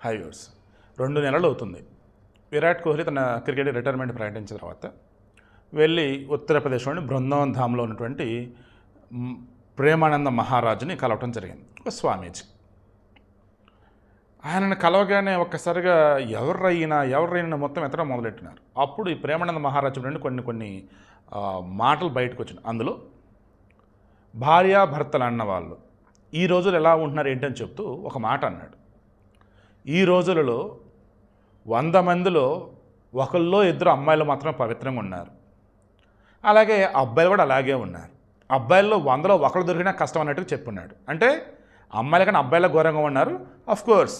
High viewers 2 నెలలు అవుతుంది విరాట్ కోహ్లీ తన క్రికెట్ రిటైర్మెంట్ ప్రకటించిన తర్వాత వెళ్ళి ఉత్తరప్రదేశ్లోని బృందావన్ ధామ్లో ఉన్నటువంటి ప్రేమానంద మహారాజుని కలవటం జరిగింది. ఒక స్వామీజీ ఆయనను కలవగానే ఒక్కసారిగా ఎవరైనా మొత్తం ఎత్తడం మొదలెట్టినారు. అప్పుడు ఈ ప్రేమానంద మహారాజు నుండి కొన్ని మాటలు బయటకు వచ్చినాయి. అందులో భార్యాభర్తలు అన్నవాళ్ళు ఈ రోజులు ఎలా ఉంటున్నారు ఏంటని చెప్తూ ఒక మాట అన్నాడు. ఈ రోజులలో 100 మందిలో ఒకళ్ళో ఇద్దరు అమ్మాయిలు మాత్రం పవిత్రంగా ఉన్నారు. అలాగే అబ్బాయిలు కూడా అలాగే ఉన్నారు. అబ్బాయిల్లో 100లో ఒకళ్ళు దొరికినా కష్టం అన్నట్టుగా చెప్పున్నాడు. అంటే అమ్మాయిల కన్నా అబ్బాయిల ఘోరంగా ఉన్నారు. కోర్స్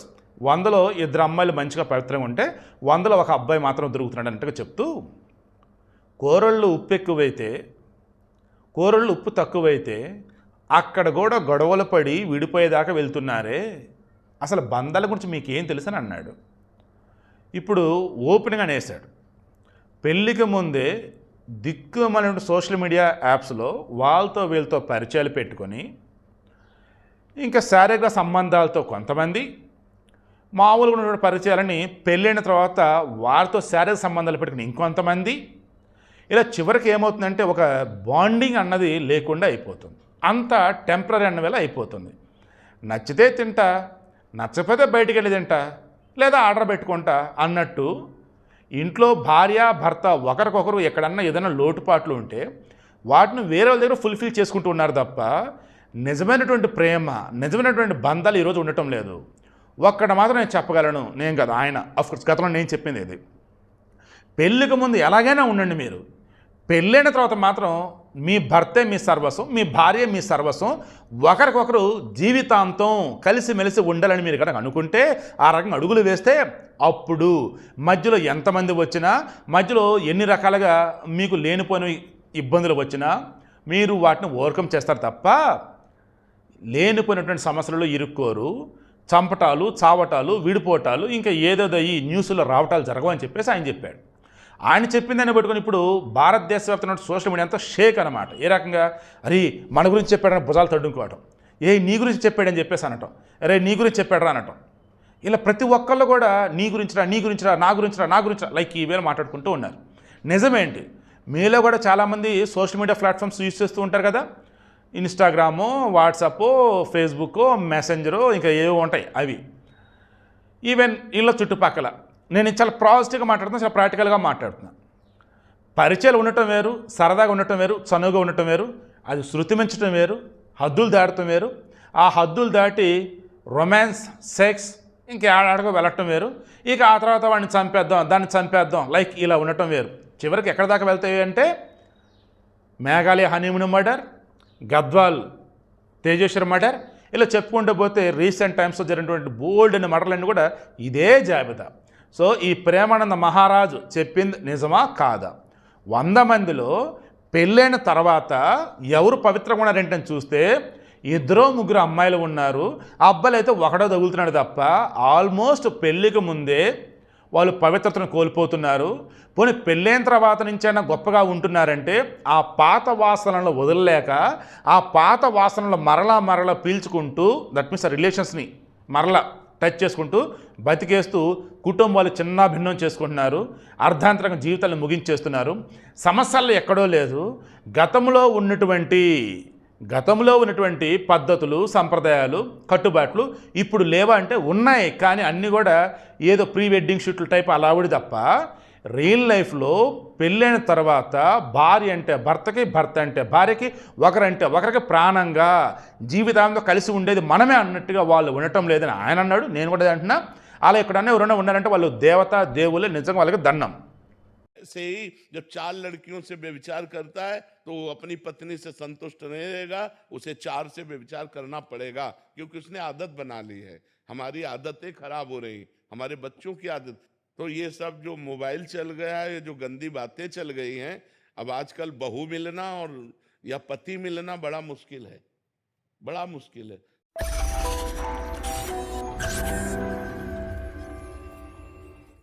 100లో ఇద్దరు అమ్మాయిలు మంచిగా పవిత్రంగా ఉంటే 100లో ఒక అబ్బాయి మాత్రం దొరుకుతున్నాడు అన్నట్టుగా చెప్తూ కూరళ్ళు ఉప్పు తక్కువైతే అక్కడ కూడా గొడవలు పడి విడిపోయేదాకా వెళ్తున్నారే, అసలు బంధాల గురించి మీకేం తెలుసని అన్నాడు. ఇప్పుడు ఓపెన్గా అనేసాడు. పెళ్ళికి ముందే దిక్కుమల సోషల్ మీడియా యాప్స్లో వాళ్ళతో వీళ్ళతో పరిచయాలు పెట్టుకొని ఇంకా శారీరక సంబంధాలతో కొంతమంది, మామూలుగా ఉన్నటువంటి పరిచయాలని పెళ్ళైన తర్వాత వారితో శారీరక సంబంధాలు పెట్టుకుని ఇంకొంతమంది, ఇలా చివరికి ఏమవుతుందంటే ఒక బాండింగ్ అన్నది లేకుండా అయిపోతుంది. అంతా టెంపరీ అన్న వేళ అయిపోతుంది. నచ్చితే తింటా, నచ్చకపోతే బయటికి వెళ్ళి తింటా, లేదా ఆర్డర్ పెట్టుకుంటా అన్నట్టు ఇంట్లో భార్య భర్త ఒకరికొకరు ఎక్కడన్నా ఏదైనా లోటుపాట్లు ఉంటే వాటిని వేరే వాళ్ళ దగ్గర ఫుల్ఫిల్ చేసుకుంటూ ఉన్నారు తప్ప నిజమైనటువంటి ప్రేమ, నిజమైనటువంటి బంధాలు ఈరోజు ఉండటం లేదు. ఒక్కడ మాత్రం నేను చెప్పగలను, నేను కదా ఆయన. అఫ్కోర్స్ గతంలో నేను చెప్పింది ఇది, పెళ్ళికి ముందు ఎలాగైనా ఉండండి, మీరు పెళ్ళైన తర్వాత మాత్రం మీ భర్తే మీ సర్వస్వం, మీ భార్య మీ సర్వస్వం, ఒకరికొకరు జీవితాంతం కలిసిమెలిసి ఉండాలని మీరు కనుక అనుకుంటే ఆ రకంగా అడుగులు వేస్తే అప్పుడు మధ్యలో ఎంతమంది వచ్చినా, మధ్యలో ఎన్ని రకాలుగా మీకు లేనిపోయిన ఇబ్బందులు వచ్చినా మీరు వాటిని ఓవర్కమ్ చేస్తారు తప్ప లేనిపోయినటువంటి సమస్యలలో ఇరుక్కోరు. చంపటాలు, చావటాలు, విడిపోవటాలు, ఇంకా ఏదేదో ఈ న్యూస్లో రావటాలు జరగవని చెప్పేసి ఆయన చెప్పాడు. ఆయన చెప్పిందని పెట్టుకొని ఇప్పుడు భారతదేశ వ్యాప్తంగా సోషల్ మీడియా అంతా షేక్ అనమాట. ఏ రకంగా, అరే మన గురించి చెప్పాడని భుజాలు తడుకోవడం, నీ గురించి చెప్పాడని చెప్పేసి అనటం, అరే నీ గురించి చెప్పాడరా అనటం. ఇలా ప్రతి ఒక్కళ్ళు కూడా నీ గురించిరా, నా గురించిరా లైక్ ఈ వేళ మాట్లాడుకుంటూ ఉన్నారు. నిజమేంటి, మీలో కూడా చాలామంది సోషల్ మీడియా ప్లాట్ఫామ్స్ యూజ్ చేస్తూ ఉంటారు కదా, ఇన్స్టాగ్రాము, వాట్సాప్, ఫేస్బుక్, మెసెంజరు, ఇంకా ఏవో ఉంటాయి అవి. ఈవెన్ ఇళ్ళ చుట్టుపక్కల నేను చాలా పాజిటివ్గా మాట్లాడుతున్నాను, చాలా ప్రాక్టికల్గా మాట్లాడుతున్నాను. పరిచయాలు ఉండటం వేరు, సరదాగా ఉండటం వేరు, చనువుగా ఉండటం వేరు, అది శృతి మించడం వేరు, హద్దులు దాటడం వేరు. ఆ హద్దులు దాటి రొమాన్స్, సెక్స్ ఇంకా ఆడగా వెళ్ళటం వేరు. ఇక ఆ తర్వాత వాడిని చంపేద్దాం, దాన్ని చంపేద్దాం, లైక్ ఇలా ఉండటం వేరు. చివరికి ఎక్కడి దాకా వెళ్తాయి అంటే Meghalaya honeymoon murder, Gadwal Tejeshwar murder, ఇలా చెప్పుకుంటూ పోతే రీసెంట్ టైమ్స్లో జరిగినటువంటి బోల్డ్ అనే మర్డర్లన్నీ కూడా ఇదే జాబితా. సో ఈ ప్రేమానంద మహారాజు చెప్పింది నిజమా కాదా? 100 మందిలో పెళ్ళైన తర్వాత ఎవరు పవిత్రంగా ఉన్నారేంటని చూస్తే 2-3 అమ్మాయిలు ఉన్నారు. ఆ అబ్బాయిలు అయితే ఒకడో తగులుతున్నాడు తప్ప ఆల్మోస్ట్ పెళ్ళికి ముందే వాళ్ళు పవిత్రతను కోల్పోతున్నారు. పోనీ పెళ్ళైన తర్వాత నుంచైనా గొప్పగా ఉంటున్నారంటే ఆ పాత వాసనలను వదలలేక ఆ పాత వాసనలు మరలా పీల్చుకుంటూ, దట్ మీన్స్ ఆ రిలేషన్స్ని మరలా టచ్ చేసుకుంటూ బతికేస్తూ కుటుంబాలు చిన్న భిన్నం చేసుకుంటున్నారు. అర్ధాంతరంగా జీవితాలను ముగించేస్తున్నారు. సమస్యలు ఎక్కడో లేదు, గతంలో ఉన్నటువంటి పద్ధతులు, సంప్రదాయాలు, కట్టుబాట్లు ఇప్పుడు లేవా అంటే ఉన్నాయి. కానీ అన్నీ కూడా ఏదో ప్రీ వెడ్డింగ్ షూట్లు టైప్ అలావిడి తప్ప రియల్ లైఫ్లో పెళ్ళైన తర్వాత భార్య అంటే భర్తకి, భర్త అంటే భార్యకి, ఒకరంటే ఒకరికి ప్రాణంగా జీవితాంతో కలిసి ఉండేది మనమే అన్నట్టుగా వాళ్ళు ఉండటం లేదని ఆయన అన్నాడు. నేను కూడా అంటున్నా, అలా ఎక్కడన్నా ఎవరైనా ఉన్నారంటే వాళ్ళు దేవత దేవులే, నిజంగా వాళ్ళకి దండం. से ही जब 4 लड़कियों से व्यभिचार करता है तो वो अपनी पत्नी से संतुष्ट नहीं रहेगा, उसे 4 से व्यभिचार करना पड़ेगा, क्योंकि उसने आदत बना ली है। हमारी आदतें खराब हो रही, हमारे बच्चों की आदत। तो ये सब जो मोबाइल चल गया है, जो गंदी बातें चल गई हैं, अब आजकल बहू मिलना और या पति मिलना बड़ा मुश्किल है।